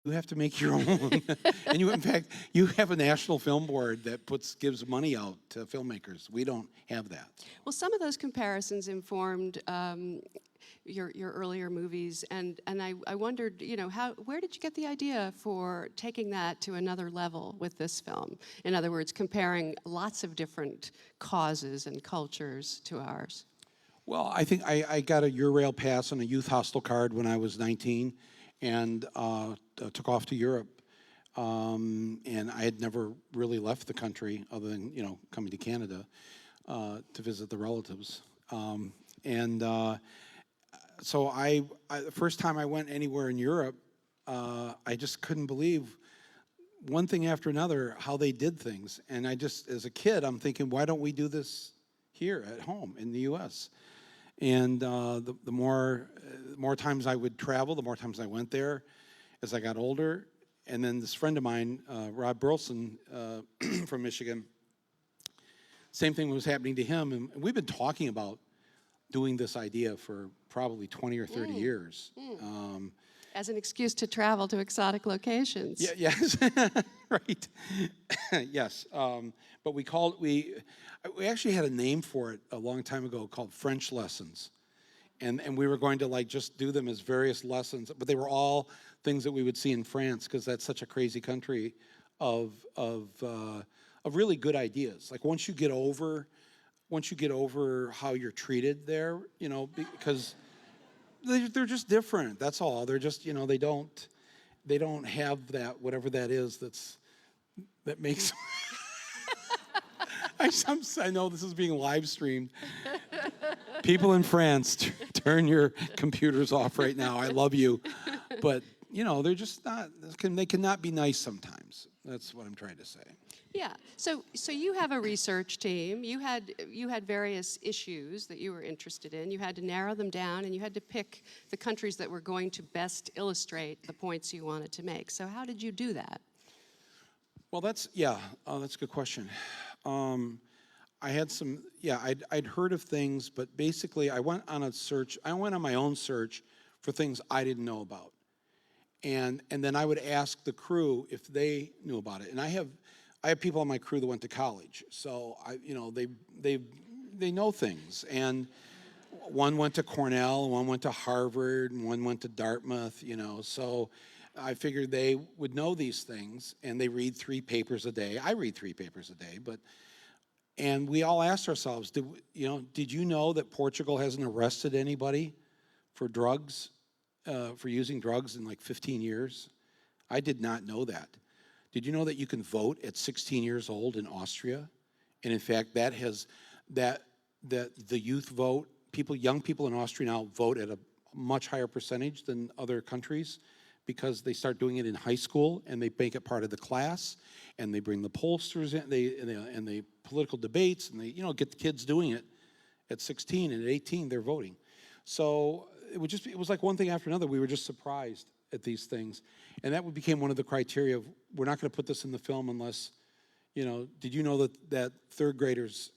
You have to make your own. And you, in fact, you have a national film board that gives money out to filmmakers. We don't have that. Well, some of those comparisons informed your earlier movies, and I wondered, you know, where did you get the idea for taking that to another level with this film? In other words, comparing lots of different causes and cultures to ours. Well, I think I got a Eurail pass and a youth hostel card when I was 19, and took off to Europe. And I had never really left the country other than, you know, coming to Canada to visit the relatives. So the first time I went anywhere in Europe, I just couldn't believe one thing after another how they did things. And I just, as a kid, I'm thinking, why don't we do this here at home in the U.S.? And the more times I would travel, the more times I went there as I got older. And then this friend of mine, Rob Burleson from Michigan, same thing was happening to him. And we've been talking about doing this idea for probably 20 or 30 years. As an excuse to travel to exotic locations. Yeah, yes, right. Yes, but we actually had a name for it a long time ago called French lessons. And we were going to like just do them as various lessons, but they were all things that we would see in France because that's such a crazy country of really good ideas. Like once you get over how you're treated there, you know, because they're just different. That's all. They're just, you know, they don't have that, whatever that is that makes. I know this is being live streamed. People in France, turn your computers off right now. I love you, but you know they're just not. They cannot be nice sometimes. That's what I'm trying to say. Yeah. So you have a research team. You had various issues that you were interested in. You had to narrow them down, and you had to pick the countries that were going to best illustrate the points you wanted to make. So how did you do that? Well, that's a good question. I had some, I'd heard of things, but basically I went on my own search for things I didn't know about. And then I would ask the crew if they knew about it. And I have people on my crew that went to college. So they know things. And one went to Cornell, one went to Harvard, and one went to Dartmouth, you know. So I figured they would know these things, and they read 3 papers a day. I read 3 papers a day, and we all asked ourselves, did you know that Portugal hasn't arrested anybody for drugs, for using drugs in like 15 years? I did not know that. Did you know that you can vote at 16 years old in Austria? And in fact, that the youth vote, young people in Austria now vote at a much higher percentage than other countries because they start doing it in high school and they make it part of the class and they bring the pollsters in, and the political debates, and they get the kids doing it at 16, and at 18 they're voting. So it was like one thing after another. We were just surprised at these things, and that became one of the criteria of we're not going to put this in the film unless, did you know that 3rd graders,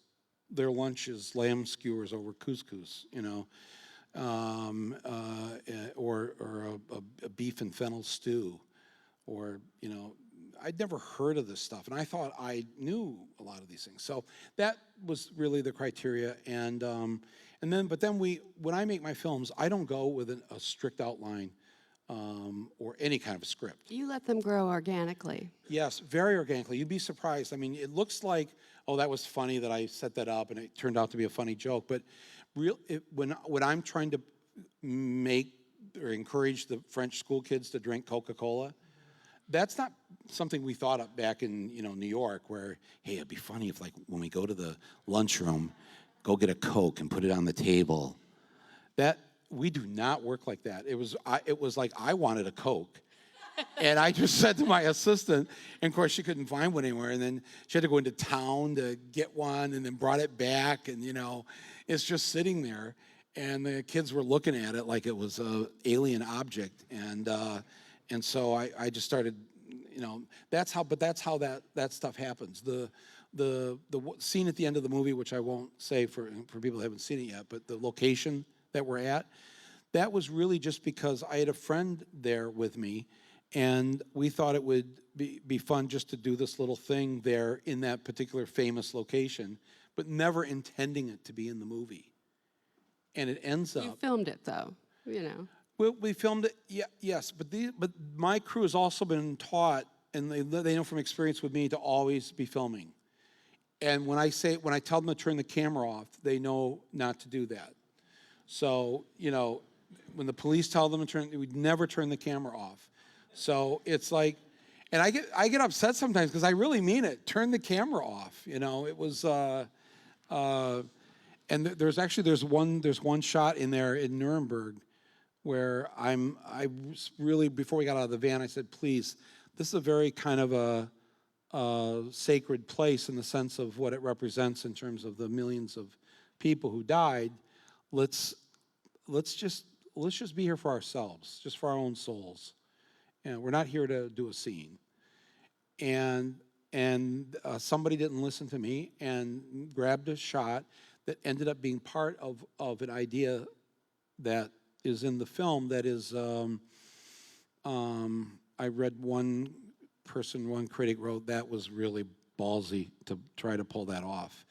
their lunch is lamb skewers over couscous, or a beef and fennel stew, or I'd never heard of this stuff, and I thought I knew a lot of these things. So that was really the criteria, but then when I make my films, I don't go with a strict outline or any kind of a script. You let them grow organically. Yes, very organically. You'd be surprised. I mean, it looks like, oh, that was funny that I set that up, and it turned out to be a funny joke. But when I'm trying to make or encourage the French school kids to drink Coca-Cola, that's not something we thought up back in New York, where, hey, it'd be funny if, like, when we go to the lunchroom, go get a Coke and put it on the table. That we do not work like that. It was like I wanted a Coke, and I just said to my assistant, and of course she couldn't find one anywhere, and then she had to go into town to get one, and then brought it back, and it's just sitting there, and the kids were looking at it like it was an alien object, and so I just started, that's how that stuff happens. The scene at the end of the movie, which I won't say for people who haven't seen it yet, but the location that we're at, that was really just because I had a friend there with me, And we thought it would be fun just to do this little thing there in that particular famous location, but never intending it to be in the movie. And it ends You up. filmed it though, you know. We filmed it, yes, but my crew has also been taught, and they know from experience with me, to always be filming. And when I tell them to turn the camera off, they know not to do that. So, you know, when the police tell them to turn, we'd never turn the camera off. So it's like, and I get upset sometimes because I really mean it. Turn the camera off. You know, it was, and there's one shot in there in Nuremberg where I was really, before we got out of the van, I said, please, this is a very kind of a sacred place in the sense of what it represents in terms of the millions of people who died. Let's just be here for ourselves, just for our own souls. And we're not here to do a scene. And somebody didn't listen to me and grabbed a shot that ended up being part of an idea that is in the film that is, I read one critic wrote, that was really ballsy to try to pull that off.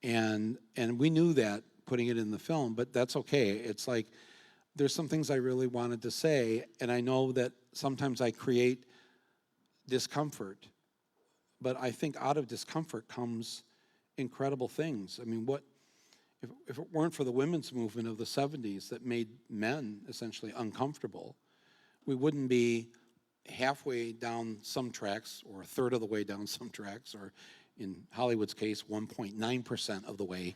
And we knew that putting it in the film, but that's okay. It's like, there's some things I really wanted to say, and I know that sometimes I create discomfort, but I think out of discomfort comes incredible things. I mean, if it weren't for the women's movement of the 70s that made men essentially uncomfortable, we wouldn't be halfway down some tracks, or a third of the way down some tracks, or in Hollywood's case, 1.9% of the way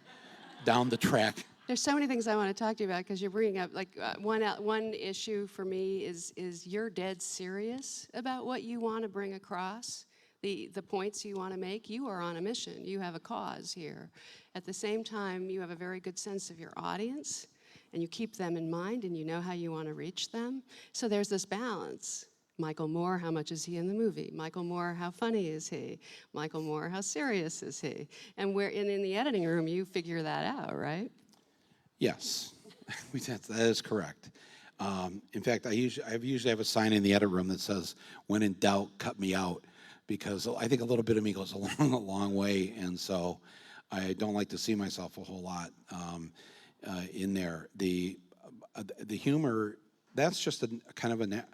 down the track. There's so many things I want to talk to you about because you're bringing up, like, one issue for me is you're dead serious about what you want to bring across, the points you want to make. You are on a mission. You have a cause here. At the same time, you have a very good sense of your audience, and you keep them in mind, and you know how you want to reach them. So there's this balance. Michael Moore, how much is he in the movie? Michael Moore, how funny is he? Michael Moore, how serious is he? And in the editing room, you figure that out, right? Yes, that is correct. In fact, I usually have a sign in the edit room that says, "When in doubt, cut me out," because I think a little bit of me goes a long way, and so I don't like to see myself a whole lot in there. The humor, that's just a kind of a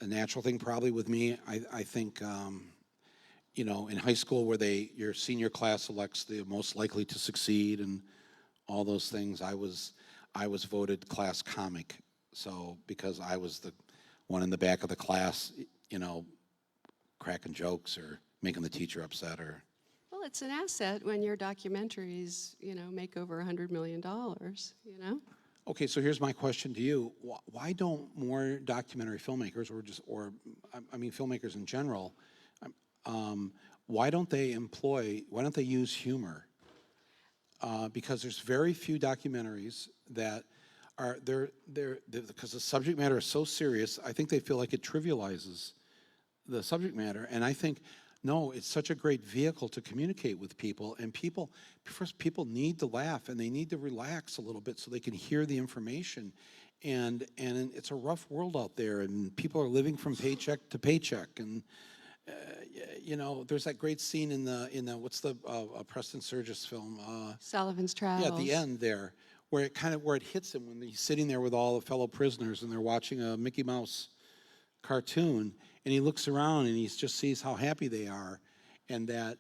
natural thing probably with me. I think, you know, in high school where your senior class selects the most likely to succeed and all those things, I was voted class comic. So because I was the one in the back of the class, you know, cracking jokes or making the teacher upset, or. Well, it's an asset when your documentaries, you know, make over $100 million, you know? Okay, so here's my question to you. Why don't more documentary filmmakers, or filmmakers in general, why don't they use humor? Because there's very few documentaries that are, because the subject matter is so serious, I think they feel like it trivializes the subject matter. And I think, no, it's such a great vehicle to communicate with people, and people need to laugh, and they need to relax a little bit so they can hear the information. And it's a rough world out there, and people are living from paycheck to paycheck. And you know, there's that great scene in the what's the Preston Sturges film? Sullivan's Travels. Yeah, at the end there, where it hits him when he's sitting there with all the fellow prisoners and they're watching a Mickey Mouse cartoon, and he looks around and he just sees how happy they are, and that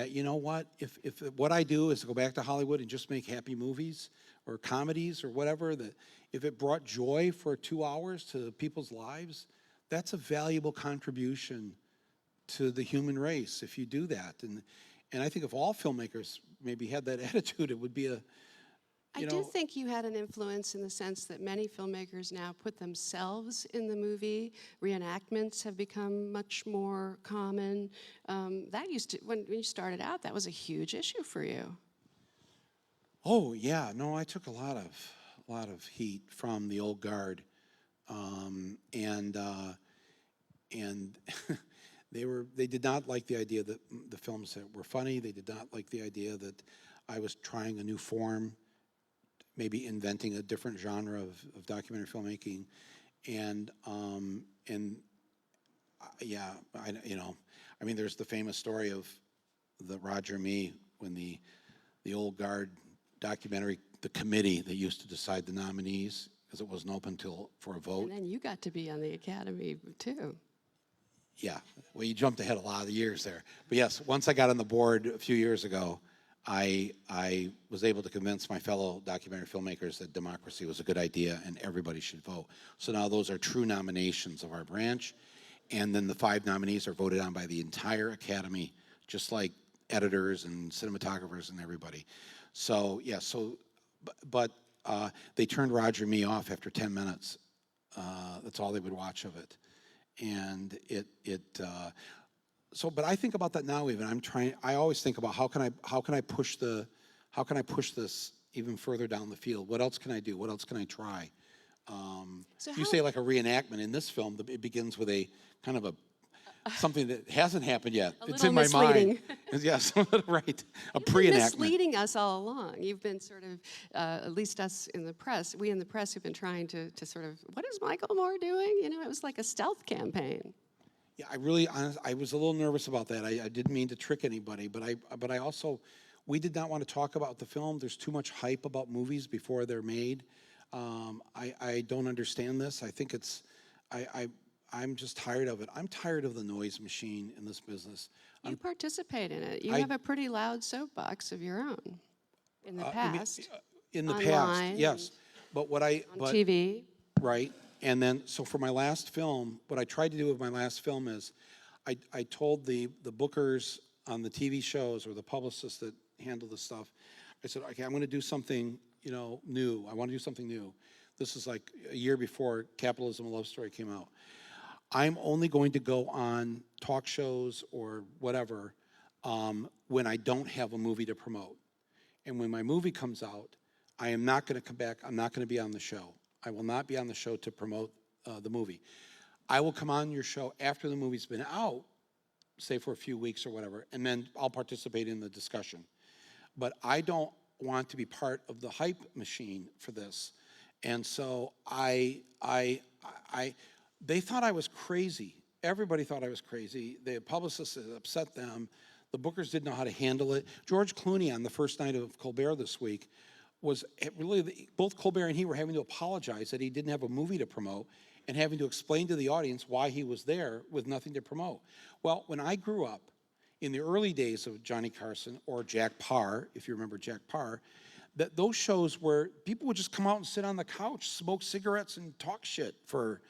you know what, if what I do is go back to Hollywood and just make happy movies or comedies or whatever, that if it brought joy for 2 hours to people's lives, that's a valuable contribution to the human race if you do that. And I think if all filmmakers maybe had that attitude, it would be I do think you had an influence in the sense that many filmmakers now put themselves in the movie. Reenactments have become much more common. That used to, when you started out, that was a huge issue for you. Oh yeah, no, I took a lot of heat from the old guard, and they did not like the idea that the films that were funny. They did not like the idea that I was trying a new form, maybe inventing a different genre of documentary filmmaking, and yeah, I mean, there's the famous story of the Roger Me when the old guard documentary, the committee that used to decide the nominees, because it wasn't open for a vote. And then you got to be on the Academy too. Yeah, well, you jumped ahead a lot of years there. But yes, once I got on the board a few years ago, I was able to convince my fellow documentary filmmakers that democracy was a good idea and everybody should vote. So now those are true nominations of our branch, and then the 5 nominees are voted on by the entire Academy, just like editors and cinematographers and everybody. So yeah, but they turned Roger Me off after 10 minutes. That's all they would watch of it. And but I think about that now. Even I always think about how can I push this even further down the field? What else can I do? What else can I try? You say like a reenactment in this film. It begins with a kind of something that hasn't happened yet. It's in my mind. Yes, right. A pre-enactment. Misleading us all along. You've been sort of, at least us in the press, we in the press have been trying to sort of, what is Michael Moore doing? You know, it was like a stealth campaign. Yeah, I was a little nervous about that. I didn't mean to trick anybody, but I also, we did not want to talk about the film. There's too much hype about movies before they're made. I don't understand this. I think I'm just tired of it. I'm tired of the noise machine in this business. You participate in it. You have a pretty loud soapbox of your own in the past. In the online, past, yes. But on TV. Right. And then, so for my last film, what I tried to do with my last film is I told the bookers on the TV shows or the publicists that handle this stuff, I said, okay, I'm going to do something, new. I want to do something new. This is like a year before Capitalism: A Love Story came out. I'm only going to go on talk shows or whatever when I don't have a movie to promote. And when my movie comes out, I am not going to come back. I'm not going to be on the show. I will not be on the show to promote the movie. I will come on your show after the movie's been out, say for a few weeks or whatever, and then I'll participate in the discussion. But I don't want to be part of the hype machine for this. And so they thought I was crazy. Everybody thought I was crazy. The publicists upset them. The bookers didn't know how to handle it. George Clooney on the first night of Colbert this week was really, both Colbert and he were having to apologize that he didn't have a movie to promote and having to explain to the audience why he was there with nothing to promote. Well, when I grew up, in the early days of Johnny Carson or Jack Parr, if you remember Jack Parr, that those shows where people would just come out and sit on the couch, smoke cigarettes and talk shit for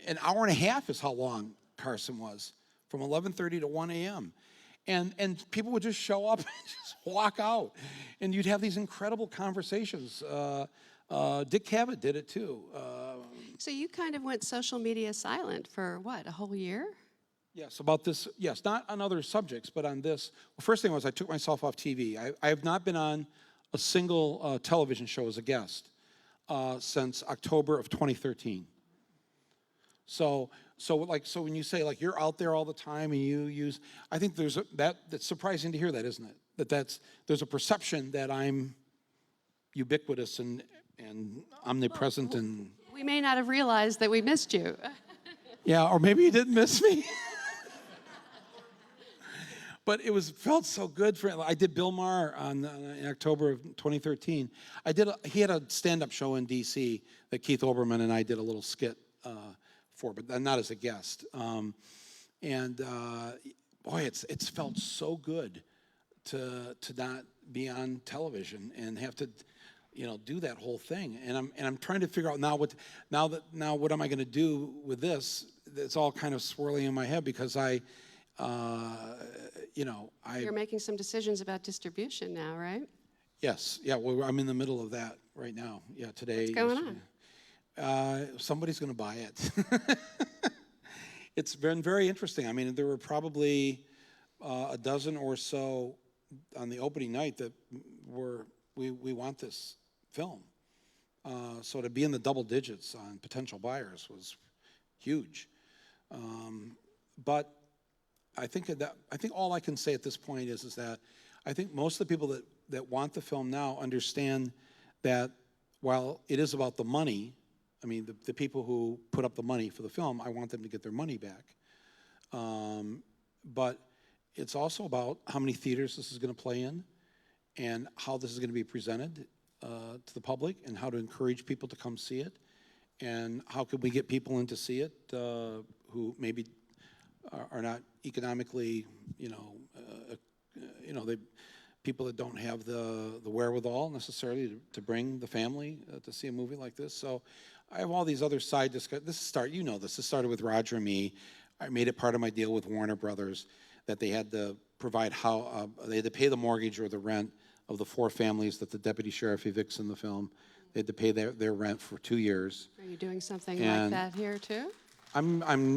an hour and a half is how long Carson was, from 11:30 to 1 a.m. And people would just show up and just walk out. And you'd have these incredible conversations. Dick Cavett did it too. So you kind of went social media silent for what, a whole year? Yes, about this, yes, not on other subjects, but on this. Well, first thing was I took myself off TV. I have not been on a single television show as a guest since October of 2013. So when you say like you're out there all the time and you use, I think that's surprising to hear that, isn't it? There's a perception that I'm ubiquitous and omnipresent and. We may not have realized that we missed you. Yeah, or maybe you didn't miss me. But felt so good I did Bill Maher in October of 2013. He had a stand-up show in D.C. that Keith Olbermann and I did a little skit for, but not as a guest. Boy, it's felt so good to not be on television and have to, do that whole thing. And I'm trying to figure out now what am I going to do with this? It's all kind of swirling in my head because You're making some decisions about distribution now, right? Yes, yeah. Well, I'm in the middle of that right now. Yeah, today. What's going on? Somebody's going to buy it. It's been very interesting. I mean, there were probably a dozen or so on the opening night that we want this film. So to be in the double digits on potential buyers was huge. But I think all I can say at this point is that I think most of the people that want the film now understand that while it is about the money, I mean, the people who put up the money for the film, I want them to get their money back. But it's also about how many theaters this is going to play in, and how this is going to be presented to the public, and how to encourage people to come see it, and how could we get people in to see it who maybe are not economically, they people that don't have the wherewithal necessarily to bring the family to see a movie like this. So I have all these other side discussions. This started with Roger and me. I made it part of my deal with Warner Brothers that they had to provide they had to pay the mortgage or the rent of the 4 families that the deputy sheriff evicts in the film. They had to pay their rent for 2 years. Are you doing something like that here too?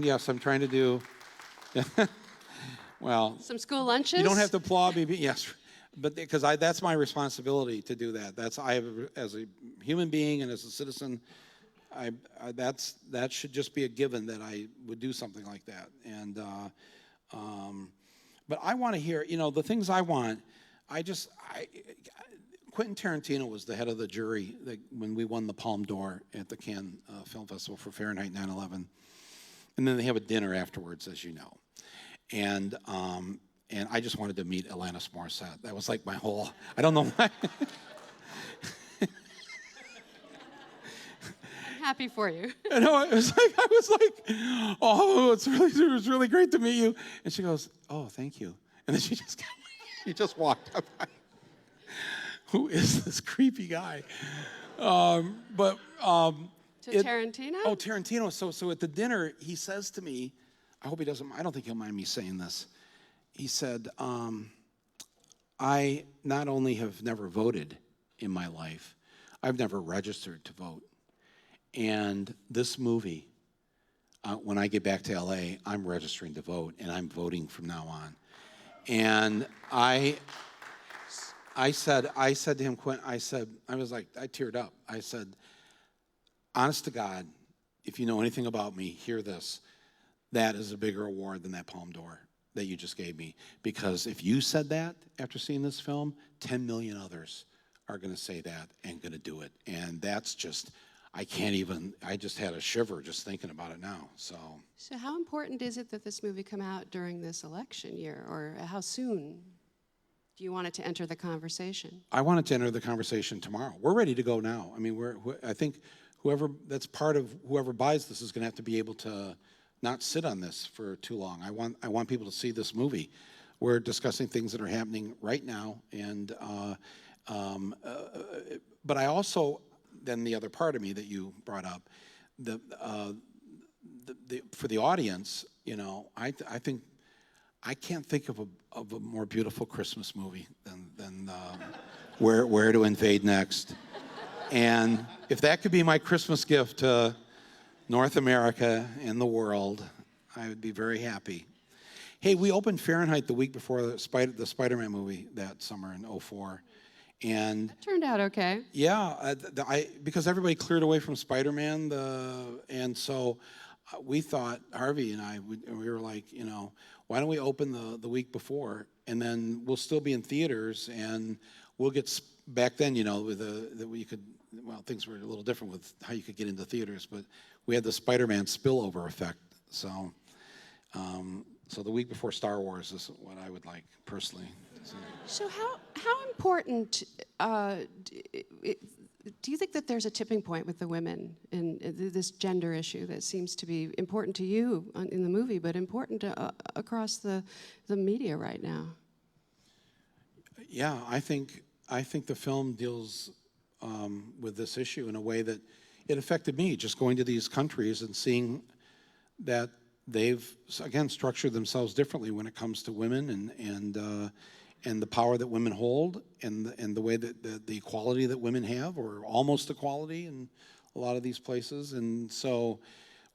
Yes, I'm trying to do. Well, Some school lunches? you don't have to applaud me, yes, but because that's my responsibility to do that. As a human being and as a citizen, that should just be a given that I would do something like that. And but I want to hear, the things I want. Quentin Tarantino was the head of the jury when we won the Palme d'Or at the Cannes Film Festival for Fahrenheit 9/11, and then they have a dinner afterwards, as you know, and I just wanted to meet Alanis Morissette. That was like my whole. I don't know why. I'm happy for you. I know, I was like, oh, it was really great to meet you, and she goes, oh, thank you, and then she just walked up. Who is this creepy guy? To Tarantino? Oh, Tarantino. So at the dinner, he says to me, I don't think he'll mind me saying this. He said, I not only have never voted in my life, I've never registered to vote. And this movie, when I get back to LA, I'm registering to vote, and I'm voting from now on. And I said to him, Quentin, I teared up. I said, honest to God, if you know anything about me, hear this. That is a bigger award than that Palme d'Or that you just gave me. Because if you said that after seeing this film, 10 million others are going to say that and going to do it. And that's just, I just had a shiver just thinking about it now. So how important is it that this movie come out during this election year, or how soon do you want it to enter the conversation? I want it to enter the conversation tomorrow. We're ready to go now. I mean, I think whoever buys this is going to have to be able to not sit on this for too long. I want people to see this movie. We're discussing things that are happening right now, and but I also, then the other part of me that you brought up, for the audience, I think I can't think of a more beautiful Christmas movie than Where to Invade Next. And if that could be my Christmas gift to North America and the world, I would be very happy. Hey, we opened Fahrenheit the week before the Spider-Man movie that summer in 2004. And it turned out okay. Yeah, because everybody cleared away from Spider-Man, and so we thought, Harvey and I, we were like, why don't we open the week before, and then we'll still be in theaters, and we'll get back then, things were a little different with how you could get into theaters, but we had the Spider-Man spillover effect. So the week before Star Wars is what I would like personally. So how important do you think that there's a tipping point with the women in this gender issue that seems to be important to you in the movie, but important across the media right now? Yeah, I think the film deals with this issue in a way that it affected me, just going to these countries and seeing that they've, again, structured themselves differently when it comes to women and the power that women hold and the way that the equality that women have, or almost equality in a lot of these places. And so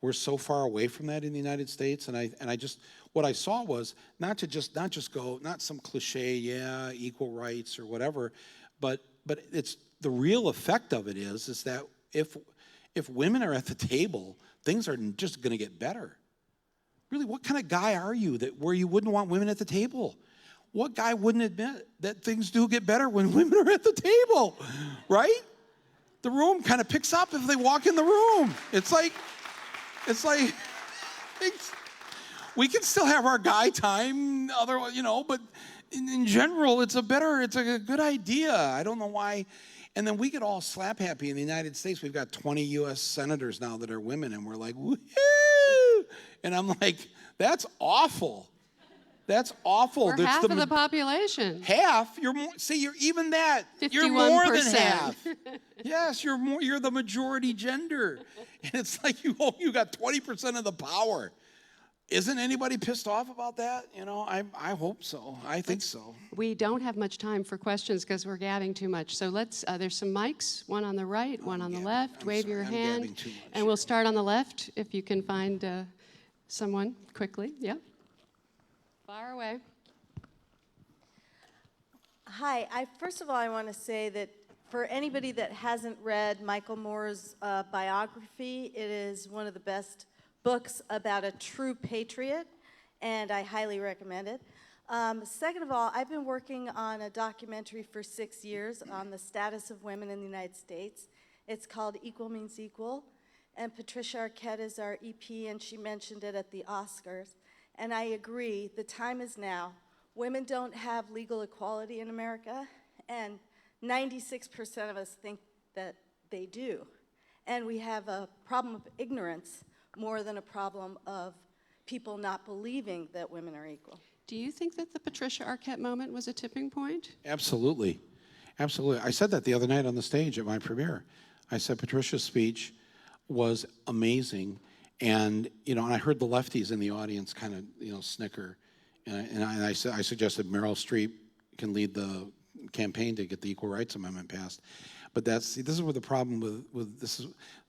we're so far away from that in the United States. And I just, what I saw was not some cliche, equal rights or whatever, but it's the real effect of it is that if women are at the table, things are just going to get better. Really, what kind of guy are you where you wouldn't want women at the table? What guy wouldn't admit that things do get better when women are at the table, right? The room kind of picks up if they walk in the room. It's like we can still have our guy time, otherwise, but in general, it's a good idea. I don't know why. And then we get all slap happy in the United States. We've got 20 U.S. senators now that are women, and we're like, woohoo! And I'm like, that's awful. That's awful. We're half of the population. Half? You're even that. You're more than 51%. half. Yes, you're the majority gender. And it's like you got 20% of the power. Isn't anybody pissed off about that? I hope so. I think so. We don't have much time for questions because we're gabbing too much. So there's some mics, one on the right, one on the left. Wave your hand. And we'll start on the left if you can find someone quickly. Yeah. Fire away. Hi. First of all, I want to say that for anybody that hasn't read Michael Moore's biography, it is one of the best books about a true patriot, and I highly recommend it. Second of all, I've been working on a documentary for 6 years on the status of women in the United States. It's called Equal Means Equal, and Patricia Arquette is our EP, and she mentioned it at the Oscars. And I agree, the time is now. Women don't have legal equality in America, and 96% of us think that they do. And we have a problem of ignorance more than a problem of people not believing that women are equal. Do you think that the Patricia Arquette moment was a tipping point? Absolutely. Absolutely. I said that the other night on the stage at my premiere. I said Patricia's speech was amazing. And, and I heard the lefties in the audience kind of, snicker. And I suggested Meryl Streep can lead the campaign to get the Equal Rights Amendment passed. But this is what the problem with this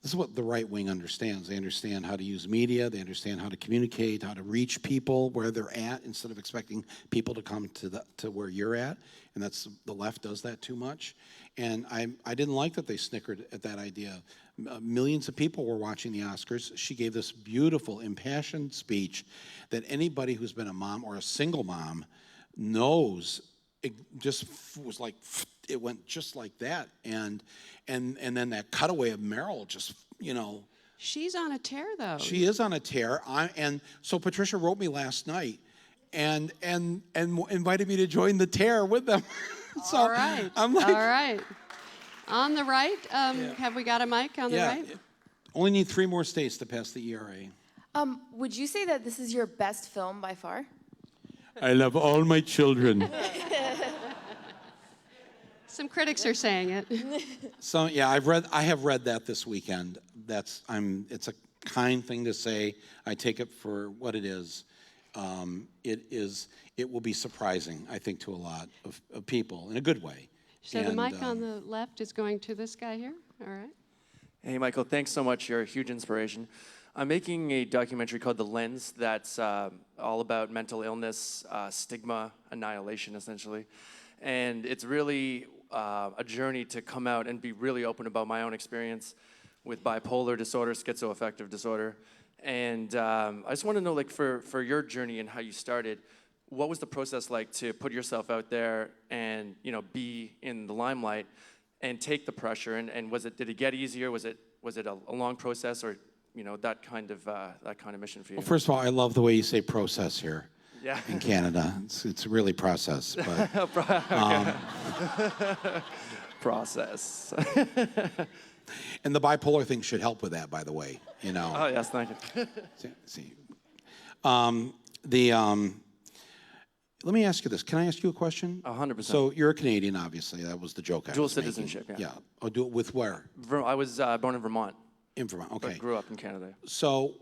is what the right wing understands. They understand how to use media. They understand how to communicate, how to reach people where they're at instead of expecting people to come to where you're at. And the left does that too much. And I didn't like that they snickered at that idea. Millions of people were watching the Oscars. She gave this beautiful, impassioned speech that anybody who's been a mom or a single mom knows. It just was like, it went just like that. And then that cutaway of Meryl just, She's on a tear, though. She is on a tear. And so Patricia wrote me last night and invited me to join the tear with them. So all right. I'm like, all right. On the right, have we got a mic on the right? Only need 3 more states to pass the ERA. Would you say that this is your best film by far? I love all my children. Some critics are saying it. So yeah, I have read that this weekend. It's a kind thing to say. I take it for what it is. It will be surprising, I think, to a lot of people in a good way. So the mic on the left is going to this guy here. All right. Hey, Michael, thanks so much. You're a huge inspiration. I'm making a documentary called The Lens that's all about mental illness, stigma, annihilation, essentially. And it's really a journey to come out and be really open about my own experience with bipolar disorder, schizoaffective disorder. And I just want to know, for your journey and how you started, what was the process like to put yourself out there and, be in the limelight and take the pressure? And did it get easier? Was it a long process, or that kind of mission for you? Well, first of all, I love the way you say process here. Yeah. In Canada, it's really process. But, process. And the bipolar thing should help with that, by the way. Oh yes, thank you. See. Let me ask you this. Can I ask you a question? 100%. So you're a Canadian, obviously. That was the joke I Dual was making. citizenship, yeah. Oh, with where? I was born in Vermont. In Vermont, okay. But grew up in Canada. So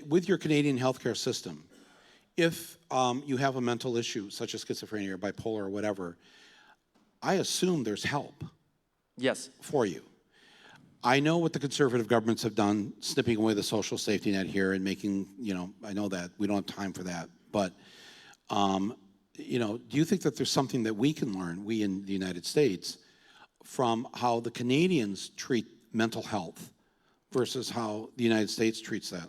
with your Canadian healthcare system, if you have a mental issue, such as schizophrenia or bipolar or whatever, I assume there's help. Yes. For you. I know what the conservative governments have done, snipping away the social safety net here and making, I know that. We don't have time for that. But, do you think that there's something that we can learn, we in the United States, from how the Canadians treat mental health versus how the United States treats that?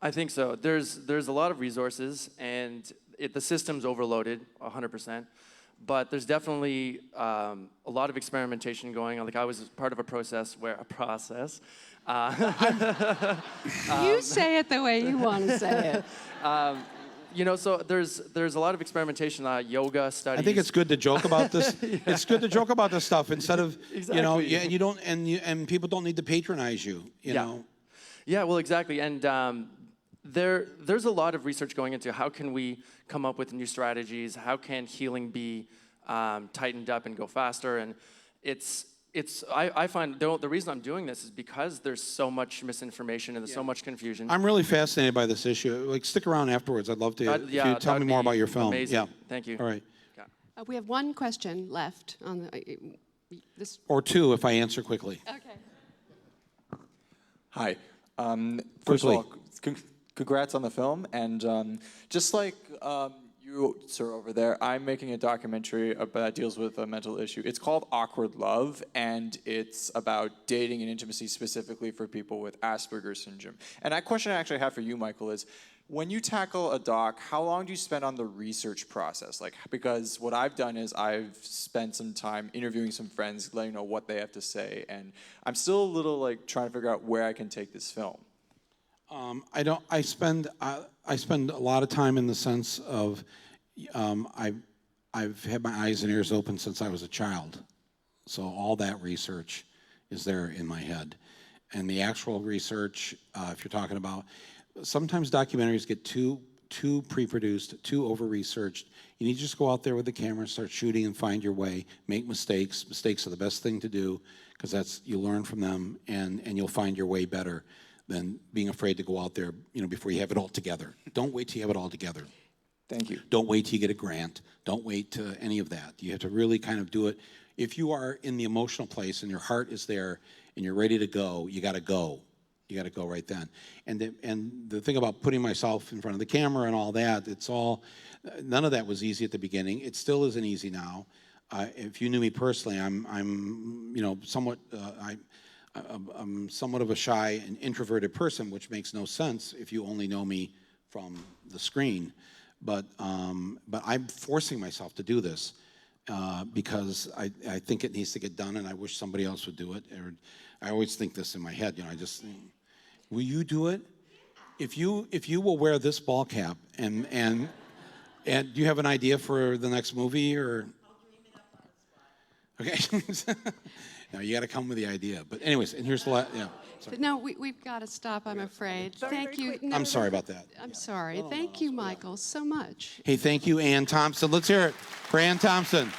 I think so. There's a lot of resources, and the system's overloaded, 100%. But there's definitely a lot of experimentation going on. Like, I was part of a process where you say it the way you want to say it. You know, so there's a lot of experimentation, yoga studies. I think it's good to joke about this. It's good to joke about this stuff instead of, you know, Exactly. and you don't, and people don't need to patronize you, you know. Yeah, well, exactly. And there's a lot of research going into how can we come up with new strategies, how can healing be tightened up and go faster. And I find the reason I'm doing this is because there's so much misinformation and there's so much confusion. I'm really fascinated by this issue. Like, stick around afterwards. I'd love to, if you tell me more about your film. Amazing. Yeah. Thank you. All right. We have one question left on this. Or two if I answer quickly. Okay. Hi. First of Quickly. all, congrats on the film. And just like you, sir, over there, I'm making a documentary that deals with a mental issue. It's called Awkward Love, and it's about dating and intimacy specifically for people with Asperger's syndrome. And that question I actually have for you, Michael, is when you tackle a doc, how long do you spend on the research process? Like, because what I've done is I've spent some time interviewing some friends, letting know what they have to say, and I'm still a little like trying to figure out where I can take this film. I spend a lot of time in the sense of I've had my eyes and ears open since I was a child, so all that research is there in my head, and the actual research, if you're talking about, sometimes documentaries get too pre-produced, too over-researched. You need to just go out there with the camera, start shooting, and find your way. Make mistakes. Mistakes are the best thing to do because you learn from them, and you'll find your way better than being afraid to go out there, you know, before you have it all together. Don't wait till you have it all together. Thank you. Don't wait till you get a grant. Don't wait to any of that. You have to really kind of do it. If you are in the emotional place and your heart is there and you're ready to go, you got to go. You got to go right then. And the thing about putting myself in front of the camera and all that, none of that was easy at the beginning. It still isn't easy now. If you knew me personally, I'm you know, somewhat I'm somewhat of a shy and introverted person, which makes no sense if you only know me from the screen. But I'm forcing myself to do this because I think it needs to get done, and I wish somebody else would do it. Or I always think this in my head, you know. Will you do it? If you will wear this ball cap, and do you have an idea for the next movie or? Okay. No, you got to come with the idea. But anyways, and here's the last. Yeah. Sorry. No, we've got to stop, I'm afraid. Thank you. No, I'm sorry about that. I'm sorry. Thank you, Michael, so much. Hey, thank you, Ann Thompson. Let's hear it for Ann Thompson.